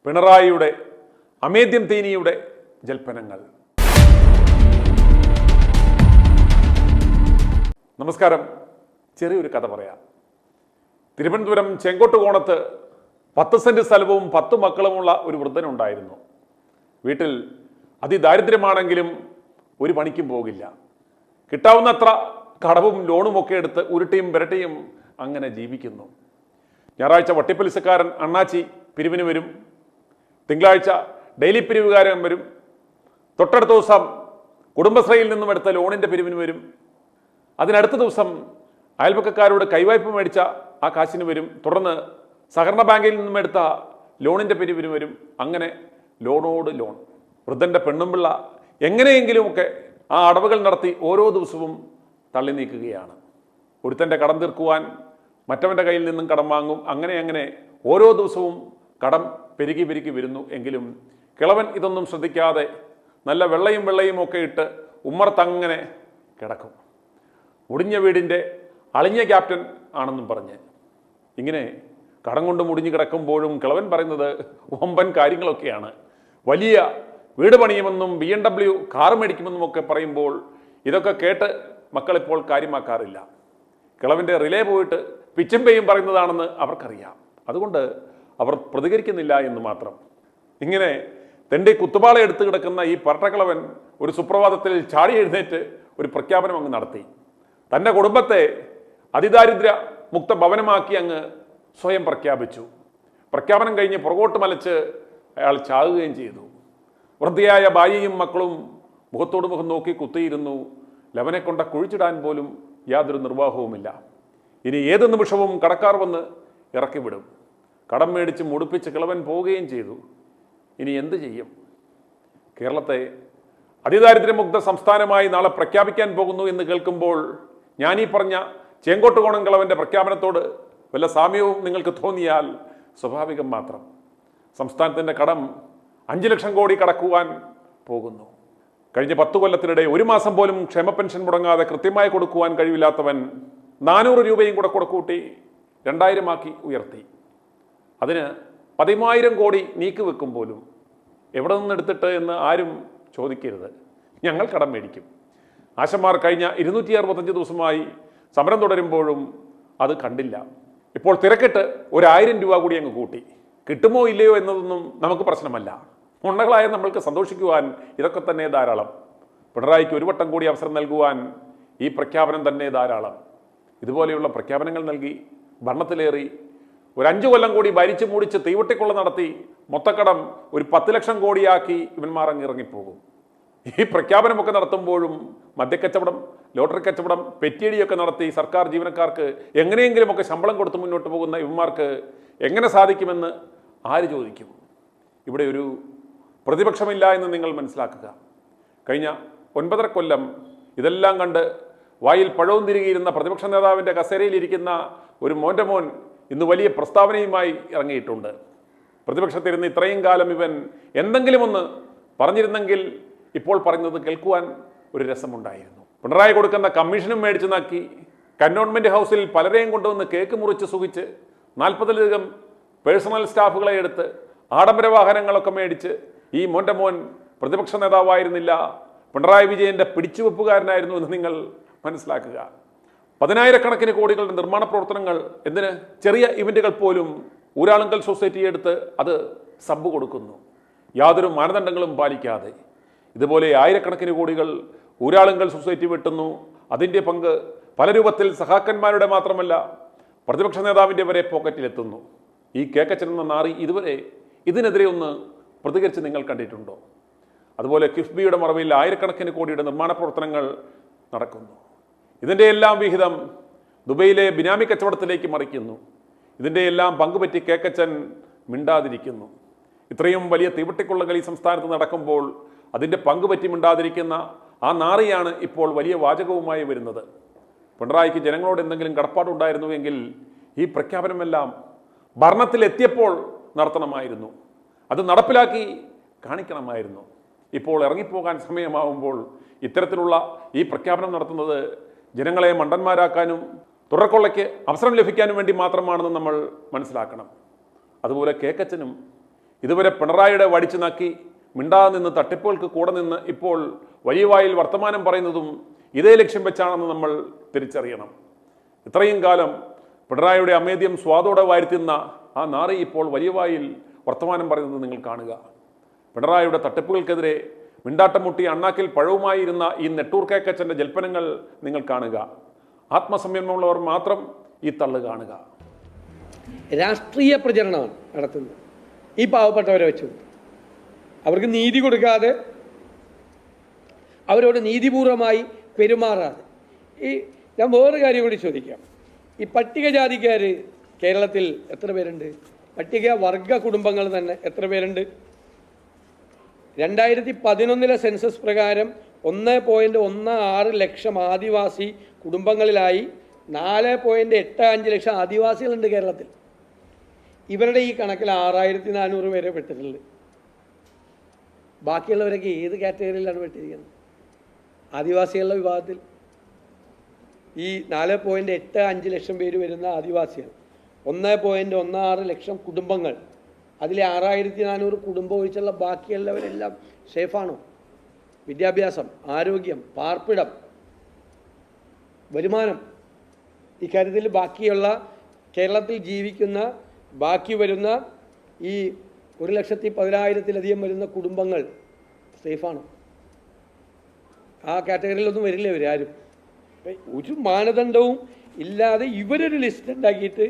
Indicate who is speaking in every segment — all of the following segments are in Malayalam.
Speaker 1: പിണറായിയുടെ അമേദ്യം തീനിയുടെ ജൽപ്പനങ്ങൾ. നമസ്കാരം. ചെറിയൊരു കഥ പറയാം. തിരുവനന്തപുരം ചെങ്കോട്ടുകോണത്ത് 10 സെന്റ് സ്ഥലവും 10 മക്കളുമുള്ള ഒരു വൃദ്ധനുണ്ടായിരുന്നു. വീട്ടിൽ അതിദാരിദ്ര്യമാണെങ്കിലും ഒരു പണിക്കും പോകില്ല. കിട്ടാവുന്നത്ര കടവും ലോണുമൊക്കെ എടുത്ത് ഉരുട്ടിയും പുരട്ടിയും അങ്ങനെ ജീവിക്കുന്നു. ഞായറാഴ്ച വട്ടിപ്പലിശക്കാരൻ അണ്ണാച്ചി പിരിവിന് വരും. തിങ്കളാഴ്ച ഡെയിലി പിരിവുകാരൻ വരും. തൊട്ടടുത്ത ദിവസം കുടുംബശ്രീയിൽ നിന്നും എടുത്ത ലോണിൻ്റെ പിരിവിന് വരും. അതിനടുത്ത ദിവസം അയൽപക്കക്കാരോട് കൈവായ്പ മേടിച്ച ആ കാശിന് വരും. തുടർന്ന് സഹകരണ ബാങ്കിൽ നിന്നും എടുത്ത ലോണിൻ്റെ പിരിവിന് വരും. അങ്ങനെ ലോണോട് ലോൺ. വൃദ്ധൻ്റെ പെണ്ണുമ്പിള്ള എങ്ങനെയെങ്കിലുമൊക്കെ ആ അടവുകൾ നടത്തി ഓരോ ദിവസവും തള്ളി നീക്കുകയാണ്. ഒരുത്തൻ്റെ കടം തീർക്കുവാൻ മറ്റവൻ്റെ കയ്യിൽ നിന്നും കടം വാങ്ങും. അങ്ങനെ ഓരോ ദിവസവും കടം പെരുകി വരുന്നു. എങ്കിലും കിളവൻ ഇതൊന്നും ശ്രദ്ധിക്കാതെ നല്ല വെള്ളയും ഒക്കെ ഇട്ട് ഉമ്മറത്തങ്ങനെ കിടക്കും. മുടിഞ്ഞ വീടിൻ്റെ അളിഞ്ഞ ക്യാപ്റ്റൻ ആണെന്നും പറഞ്ഞ് ഇങ്ങനെ കടം കൊണ്ട് മുടിഞ്ഞു കിടക്കുമ്പോഴും കിളവൻ പറയുന്നത് വമ്പൻ കാര്യങ്ങളൊക്കെയാണ്. വലിയ വീട് പണിയുമെന്നും BMW കാർ മേടിക്കുമെന്നും ഒക്കെ പറയുമ്പോൾ ഇതൊക്കെ കേട്ട് മക്കളിപ്പോൾ കാര്യമാക്കാറില്ല. കിളവൻ്റെ റിലേ പോയിട്ട് പിച്ചും പേയും പറയുന്നതാണെന്ന് അവർക്കറിയാം. അതുകൊണ്ട് അവർ പ്രതികരിക്കുന്നില്ല എന്ന് മാത്രം. ഇങ്ങനെ തെണ്ടി കുത്തുപാള എടുത്ത് കിടക്കുന്ന ഈ പരട്ടക്കിളവൻ ഒരു സുപ്രഭാതത്തിൽ ചാടി എഴുന്നേറ്റ് ഒരു പ്രഖ്യാപനം അങ്ങ് നടത്തി. തൻ്റെ കുടുംബത്തെ അതിദാരിദ്ര്യ മുക്ത ഭവനമാക്കി അങ്ങ് സ്വയം പ്രഖ്യാപിച്ചു. പ്രഖ്യാപനം കഴിഞ്ഞ് പുറകോട്ട് മലച്ച് അയാൾ ചാകുകയും ചെയ്തു. വൃദ്ധയായ ഭാര്യയും മക്കളും മുഖത്തോട് മുഖം നോക്കി കുത്തിയിരുന്നു. ലവനെ കൊണ്ട കുഴിച്ചിടാൻ പോലും യാതൊരു നിർവാഹവുമില്ല. ഇനി ഏത് നിമിഷവും കടക്കാർ വന്ന് ഇറക്കിവിടും. കടം മേടിച്ച് മുടിപ്പിച്ച് കിളവൻ പോവുകയും ചെയ്തു. ഇനി എന്ത് ചെയ്യും? കേരളത്തെ അതിദാരിദ്ര്യമുക്ത സംസ്ഥാനമായി നാളെ പ്രഖ്യാപിക്കാൻ പോകുന്നു എന്ന് കേൾക്കുമ്പോൾ ഞാൻ ഈ പറഞ്ഞ ചെങ്കോട്ടുകോണം കിളവൻ്റെ പ്രഖ്യാപനത്തോട് വല്ല സാമ്യവും നിങ്ങൾക്ക് തോന്നിയാൽ സ്വാഭാവികം മാത്രം. സംസ്ഥാനത്തിൻ്റെ കടം 5 ലക്ഷം കോടി കടക്കുവാൻ പോകുന്നു. കഴിഞ്ഞ 10 കൊല്ലത്തിനിടെ ഒരു മാസം പോലും ക്ഷേമ പെൻഷൻ മുടങ്ങാതെ കൃത്യമായി കൊടുക്കുവാൻ കഴിവില്ലാത്തവൻ 400 രൂപയും കൂടെ കൂട്ടി 2000 ആക്കി ഉയർത്തി. അതിന് 10,000 കോടി നീക്കി വെക്കും പോലും. എവിടെ നിന്നെടുത്തിട്ട് എന്ന് ആരും ചോദിക്കരുത്. ഞങ്ങൾ കടം മേടിക്കും. ആശമാർ കഴിഞ്ഞ 265 ദിവസമായി സമരം തുടരുമ്പോഴും അത് കണ്ടില്ല. ഇപ്പോൾ തിരക്കിട്ട് 1000 രൂപ കൂടി അങ്ങ് കൂട്ടി. കിട്ടുമോ ഇല്ലയോ എന്നതൊന്നും നമുക്ക് പ്രശ്നമല്ല. ഉണ്ണകളായ നമ്മൾക്ക് സന്തോഷിക്കുവാൻ ഇതൊക്കെ തന്നെ ധാരാളം. പിണറായിക്ക് ഒരു വട്ടം കൂടി അവസരം നൽകുവാൻ ഈ പ്രഖ്യാപനം തന്നെ ധാരാളം. ഇതുപോലെയുള്ള പ്രഖ്യാപനങ്ങൾ നൽകി ഭരണത്തിലേറി ഒരു 5 കൊല്ലം കൂടി ഭരിച്ചു മൂടിച്ച് തീവട്ടിക്കൊള്ള നടത്തി മൊത്തക്കടം ഒരു 10 ലക്ഷം കോടിയാക്കി ഇവന്മാർ അങ്ങ് ഇറങ്ങിപ്പോകും. ഈ പ്രഖ്യാപനമൊക്കെ നടത്തുമ്പോഴും മദ്യക്കച്ചവടം, ലോട്ടറി കച്ചവടം, പെറ്റിയടിയൊക്കെ നടത്തി സർക്കാർ ജീവനക്കാർക്ക് എങ്ങനെയെങ്കിലുമൊക്കെ ശമ്പളം കൊടുത്ത് മുന്നോട്ട് പോകുന്ന ഇവന്മാർക്ക് എങ്ങനെ സാധിക്കുമെന്ന് ആര് ചോദിക്കും? ഇവിടെ ഒരു പ്രതിപക്ഷമില്ല എന്ന് നിങ്ങൾ മനസ്സിലാക്കുക. കഴിഞ്ഞ 9.5 കൊല്ലം ഇതെല്ലാം കണ്ട് വായിൽ പഴവും തിരികെയിരുന്ന പ്രതിപക്ഷ നേതാവിൻ്റെ കസേരയിലിരിക്കുന്ന ഒരു മോൻ്റെ മോൻ ഇന്ന് വലിയ പ്രസ്താവനയുമായി ഇറങ്ങിയിട്ടുണ്ട്. പ്രതിപക്ഷത്തിരുന്ന് ഇത്രയും കാലം ഇവൻ എന്തെങ്കിലും ഒന്ന് പറഞ്ഞിരുന്നെങ്കിൽ ഇപ്പോൾ പറയുന്നത് കേൾക്കുവാൻ ഒരു രസമുണ്ടായിരുന്നു. പിണറായി കൊടുക്കുന്ന കമ്മീഷനും മേടിച്ച് നാക്കി കന്റോൺമെൻറ്റ് ഹൗസിൽ പലരെയും കൊണ്ടുവന്ന് കേക്ക് മുറിച്ച് സുഖിച്ച് 40-ലധികം പേഴ്സണൽ സ്റ്റാഫുകളെ എടുത്ത് ആഡംബര വാഹനങ്ങളൊക്കെ മേടിച്ച് ഈ മോൻ്റെ മോൻ പ്രതിപക്ഷ നേതാവായിരുന്നില്ല, പിണറായി വിജയൻ്റെ പിടിച്ചുവെപ്പുകാരനായിരുന്നു എന്ന് നിങ്ങൾ മനസ്സിലാക്കുക. 10,000 കോടികളുടെ നിർമ്മാണ പ്രവർത്തനങ്ങൾ, എന്തിന് ചെറിയ ഇവൻറ്റുകൾ പോലും ഊരാളുങ്കൽ സൊസൈറ്റി എടുത്ത് അത് സബ് കൊടുക്കുന്നു, യാതൊരു മാനദണ്ഡങ്ങളും പാലിക്കാതെ. ഇതുപോലെ 1000 കോടികൾ ഊരാളുങ്കൽ സൊസൈറ്റി വെട്ടുന്നു. അതിൻ്റെ പങ്ക് പല രൂപത്തിൽ സഹാക്കന്മാരുടെ മാത്രമല്ല പ്രതിപക്ഷ നേതാവിൻ്റെ വരെ പോക്കറ്റിലെത്തുന്നു. ഈ കേക്കച്ചനെന്ന നാറി ഇതുവരെ ഇതിനെതിരെ ഒന്ന് പ്രതികരിച്ച് നിങ്ങൾ കണ്ടിട്ടുണ്ടോ? അതുപോലെ കിഫ്ബിയുടെ മറവിൽ 1000 കോടിയുടെ നിർമ്മാണ പ്രവർത്തനങ്ങൾ നടക്കുന്നു. ഇതിൻ്റെ എല്ലാം വിഹിതം ദുബൈയിലെ ബിനാമി കച്ചവടത്തിലേക്ക് മറിക്കുന്നു. ഇതിൻ്റെ എല്ലാം പങ്കുപറ്റി കേക്കച്ചൻ മിണ്ടാതിരിക്കുന്നു. ഇത്രയും വലിയ തീവട്ടിക്കൊള്ളകൾ ഈ സംസ്ഥാനത്ത് നടക്കുമ്പോൾ അതിൻ്റെ പങ്കുപറ്റി മിണ്ടാതിരിക്കുന്ന ആ നാറിയാണ് ഇപ്പോൾ വലിയ വാചകവുമായി വരുന്നത്. പിണറായിക്ക് ജനങ്ങളോട് എന്തെങ്കിലും കടപ്പാടുണ്ടായിരുന്നുവെങ്കിൽ ഈ പ്രഖ്യാപനമെല്ലാം ഭരണത്തിലെത്തിയപ്പോൾ നടത്തണമായിരുന്നു. അത് നടപ്പിലാക്കി കാണിക്കണമായിരുന്നു. ഇപ്പോൾ ഇറങ്ങിപ്പോകാൻ സമയമാവുമ്പോൾ ഇത്തരത്തിലുള്ള ഈ പ്രഖ്യാപനം നടത്തുന്നത് ജനങ്ങളെ മണ്ടന്മാരാക്കാനും തുടർക്കൊള്ളയ്ക്ക് അവസരം ലഭിക്കാനും വേണ്ടി മാത്രമാണെന്ന് നമ്മൾ മനസ്സിലാക്കണം. അതുപോലെ കേക്കച്ചനും ഇതുവരെ പിണറായിയുടെ വടിച്ചു നക്കി മിണ്ടാതെ നിന്ന് തട്ടിപ്പുകൾക്ക് കൂടെ നിന്ന് ഇപ്പോൾ വലിയ വായിൽ വർത്തമാനം പറയുന്നതും ഇതേ ലക്ഷ്യം വെച്ചാണെന്ന് നമ്മൾ തിരിച്ചറിയണം. ഇത്രയും കാലം പിണറായിയുടെ അമേദ്യം സ്വാദോടെ വാഴ്ത്തുന്ന ആ നാറി ഇപ്പോൾ വലിയ വായിൽ വർത്തമാനം പറയുന്നത് നിങ്ങൾ കാണുക. പിണറായിയുടെ തട്ടിപ്പുകൾക്കെതിരെ മിണ്ടാട്ടം മുട്ടി അണ്ണാക്കിൽ പഴവുമായിരുന്ന ഈ നെട്ടൂർ കേക്കച്ചൻ്റെ ജൽപ്പനങ്ങൾ നിങ്ങൾ കാണുക. ആത്മസംയമനമുള്ളവർ മാത്രം ഈ തള്ളു കാണുക.
Speaker 2: രാഷ്ട്രീയ പ്രചരണമാണ് നടത്തുന്നത് ഈ പാവപ്പെട്ടവരെ വെച്ചുകൊണ്ട്. അവർക്ക് നീതി കൊടുക്കാതെ, അവരോട് നീതിപൂർവമായി പെരുമാറാതെ. ഞാൻ വേറൊരു കാര്യം കൂടി ചോദിക്കാം. ഈ പട്ടികജാതിക്കാർ കേരളത്തിൽ എത്ര പേരുണ്ട്? പട്ടിക വർഗ കുടുംബങ്ങൾ തന്നെ എത്ര പേരുണ്ട്? 2011 സെൻസസ് പ്രകാരം 1.16 ലക്ഷം ആദിവാസി കുടുംബങ്ങളിലായി 4.85 ലക്ഷം ആദിവാസികളുണ്ട് കേരളത്തിൽ. ഇവരുടെ ഈ കണക്കിൽ 6400 പേരെ പെട്ടിട്ടുള്ളത്. ബാക്കിയുള്ളവരൊക്കെ ഏത് കാറ്റഗറിയിലാണ് പെട്ടിരിക്കുന്നത്? ആദിവാസികളുടെ വിഭാഗത്തിൽ. ഈ 4.85 ലക്ഷം പേര് വരുന്ന ആദിവാസികൾ, 1.16 ലക്ഷം കുടുംബങ്ങൾ, അതിലെ 6400 കുടുംബം ഒഴിച്ചുള്ള ബാക്കിയുള്ളവരെല്ലാം സേഫാണോ? വിദ്യാഭ്യാസം, ആരോഗ്യം, പാർപ്പിടം, വരുമാനം, ഇക്കാര്യത്തിൽ ബാക്കിയുള്ള കേരളത്തിൽ ജീവിക്കുന്ന ബാക്കി വരുന്ന ഈ 1,10,000-ലധികം വരുന്ന കുടുംബങ്ങൾ സേഫാണോ? ആ കാറ്റഗറിയിലൊന്നും വരില്ല ഇവരാരും. ഒരു മാനദണ്ഡവും ഇല്ലാതെ ഇവരൊരു ലിസ്റ്റ് ഉണ്ടാക്കിയിട്ട്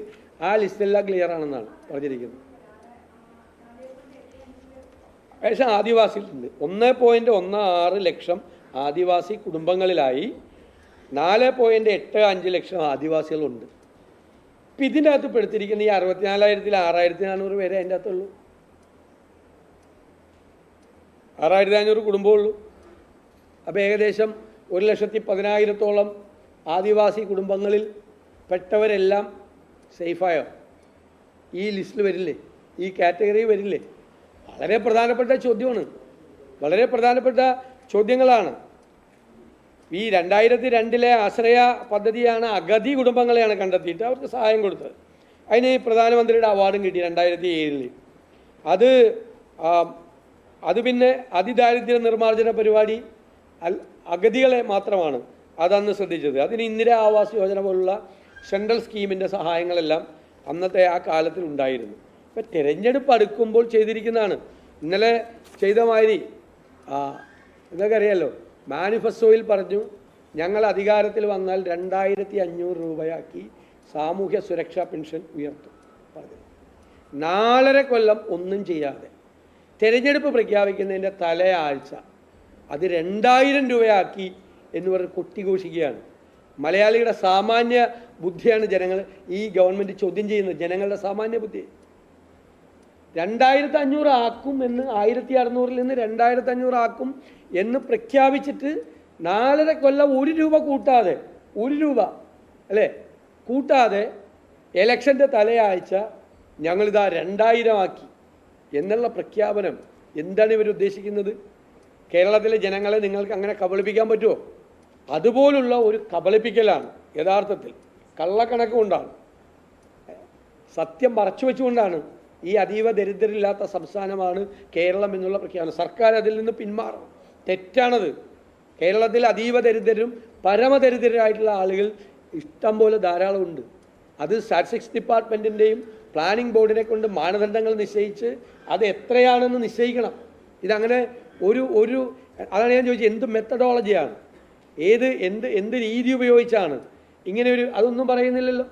Speaker 2: ആ ലിസ്റ്റെല്ലാം ക്ലിയർ ആണെന്നാണ് പറഞ്ഞിരിക്കുന്നത്. പക്ഷേ ആദിവാസികളുണ്ട്. 1.16 ലക്ഷം ആദിവാസി കുടുംബങ്ങളിലായി 4.85 ലക്ഷം ആദിവാസികളുണ്ട്. ഇപ്പം ഇതിൻ്റെ അകത്ത് പെടുത്തിരിക്കുന്ന ഈ 64,000-ൽ 6,400 പേരെ അതിൻ്റെ അകത്തുള്ളൂ. 6,500 കുടുംബമുള്ളൂ. അപ്പോൾ ഏകദേശം 1,10,000-ഓളം ആദിവാസി കുടുംബങ്ങളിൽ പെട്ടവരെല്ലാം സേഫായോ? ഈ ലിസ്റ്റിൽ വരില്ലേ? ഈ കാറ്റഗറി വരില്ലേ? വളരെ പ്രധാനപ്പെട്ട ചോദ്യമാണ്. വളരെ പ്രധാനപ്പെട്ട ചോദ്യങ്ങളാണ്. ഈ 2002 ആശ്രയ പദ്ധതിയാണ് അഗതി കുടുംബങ്ങളെയാണ് കണ്ടെത്തിയിട്ട് അവർക്ക് സഹായം കൊടുത്തത്. അതിന് പ്രധാനമന്ത്രിയുടെ അവാർഡും കിട്ടി 2007. അത് പിന്നെ അതിദാരിദ്ര്യ നിർമ്മാർജ്ജന പരിപാടി അഗതികളെ മാത്രമാണ് അതന്ന് ശ്രദ്ധിച്ചത്. അതിന് ഇന്ദിരാ ആവാസ് യോജന പോലുള്ള സെൻട്രൽ സ്കീമിൻ്റെ സഹായങ്ങളെല്ലാം അന്നത്തെ ആ കാലത്തിൽ ഉണ്ടായിരുന്നു. ഇപ്പം തിരഞ്ഞെടുപ്പ് അടുക്കുമ്പോൾ ചെയ്തിരിക്കുന്നതാണ്. ഇന്നലെ ചെയ്ത മാതിരി നിങ്ങൾക്ക് അറിയാമല്ലോ, മാനിഫെസ്റ്റോയിൽ പറഞ്ഞു ഞങ്ങൾ അധികാരത്തിൽ വന്നാൽ 2,500 രൂപയാക്കി സാമൂഹ്യ സുരക്ഷാ പെൻഷൻ ഉയർത്തും പറഞ്ഞു. 4.5 കൊല്ലം ഒന്നും ചെയ്യാതെ തിരഞ്ഞെടുപ്പ് പ്രഖ്യാപിക്കുന്നതിൻ്റെ തലയാഴ്ച അത് 2,000 രൂപയാക്കി എന്ന് പറഞ്ഞ് കൊട്ടിഘോഷിക്കുകയാണ്. മലയാളിയുടെ സാമാന്യ ബുദ്ധിയാണ് ജനങ്ങൾ ഈ ഗവൺമെൻറ് ചോദ്യം ചെയ്യുന്നത്. ജനങ്ങളുടെ സാമാന്യ ബുദ്ധി. 2,500 ആക്കും എന്ന്, 1,600-ൽ നിന്ന് 2,500 ആക്കും എന്ന് പ്രഖ്യാപിച്ചിട്ട് 4.5 കൊല്ലം 1 രൂപ കൂട്ടാതെ, 1 രൂപ അല്ലേ കൂട്ടാതെ എലക്ഷൻ്റെ തലയാഴ്ച ഞങ്ങളിതാ 2,000 ആക്കി എന്നുള്ള പ്രഖ്യാപനം. എന്താണ് ഇവർ ഉദ്ദേശിക്കുന്നത്? കേരളത്തിലെ ജനങ്ങളെ നിങ്ങൾക്ക് അങ്ങനെ കബളിപ്പിക്കാൻ പറ്റുമോ? അതുപോലുള്ള ഒരു കബളിപ്പിക്കലാണ് യഥാർത്ഥത്തിൽ. കള്ളക്കണക്ക് കൊണ്ടാണ്, സത്യം മറച്ചു വെച്ചുകൊണ്ടാണ് ഈ അതീവ ദരിദ്രരില്ലാത്ത സംസ്ഥാനമാണ് കേരളം എന്നുള്ള പ്രഖ്യാപനം. സർക്കാർ അതിൽ നിന്ന് പിന്മാറണം. തെറ്റാണത്. കേരളത്തിൽ അതീവ ദരിദ്രരും പരമദരിദ്രരായിട്ടുള്ള ആളുകൾ ഇഷ്ടം പോലെ ധാരാളമുണ്ട്. അത് സ്റ്റാറ്റിസ്റ്റിക്സ് ഡിപ്പാർട്ട്മെൻറ്റിൻ്റെയും പ്ലാനിംഗ് ബോർഡിനെ കൊണ്ട് മാനദണ്ഡങ്ങൾ നിശ്ചയിച്ച് അത് എത്രയാണെന്ന് നിശ്ചയിക്കണം. ഇതങ്ങനെ അതാണ് ഞാൻ ചോദിച്ചത്, എന്ത് മെത്തഡോളജിയാണ്, എന്ത് രീതി ഉപയോഗിച്ചാണ് ഇങ്ങനെ അതൊന്നും പറയുന്നില്ലല്ലോ.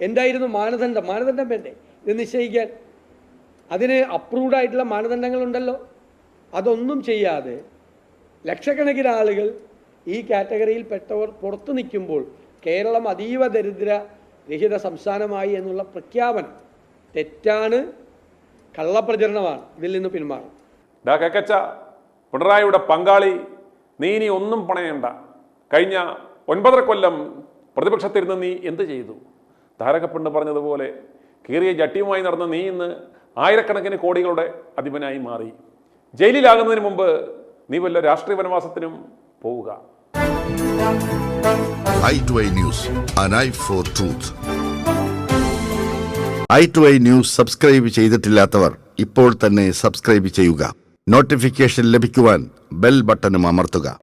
Speaker 2: എന്തായിരുന്നു മാനദണ്ഡം വേണ്ടേ ഇത് നിശ്ചയിക്കാൻ? അതിന് അപ്രൂവ്ഡ് ആയിട്ടുള്ള മാനദണ്ഡങ്ങളുണ്ടല്ലോ. അതൊന്നും ചെയ്യാതെ ലക്ഷക്കണക്കിന് ആളുകൾ ഈ കാറ്റഗറിയിൽ പെട്ടവർ പുറത്തു നിൽക്കുമ്പോൾ കേരളം അതീവ ദരിദ്ര രഹിത സംസ്ഥാനമായി എന്നുള്ള പ്രഖ്യാപനം തെറ്റാണ്, കള്ളപ്രചരണമാണ്. ഇതിൽ നിന്ന് പിന്മാറും.
Speaker 1: പിണറായിയുടെ പങ്കാളി, നീ ഇനി ഒന്നും പണയണ്ട. കഴിഞ്ഞ 9.5 കൊല്ലം പ്രതിപക്ഷത്തിരുന്ന് നീ എന്ത് ചെയ്തു? താരകപ്പെണ്ണ് പറഞ്ഞതുപോലെ കീറിയ ജട്ടിയുമായി നടന്ന നീ ഇന്ന് ആയിരക്കണക്കിന് കോടികളുടെ അധിപനായി മാറി. ജയിലിലാകുന്നതിന് മുമ്പ് നീ വല്ല രാഷ്ട്രീയ വനവാസത്തിനും പോവുക.
Speaker 3: i2i News, an eye for truth. i2i news subscribe ചെയ്തിട്ടില്ലാത്തവർ ഇപ്പോൾ തന്നെ സബ്സ്ക്രൈബ് ചെയ്യുക. നോട്ടിഫിക്കേഷൻ ലഭിക്കുവാൻ ബെൽ ബട്ടണും അമർത്തുക.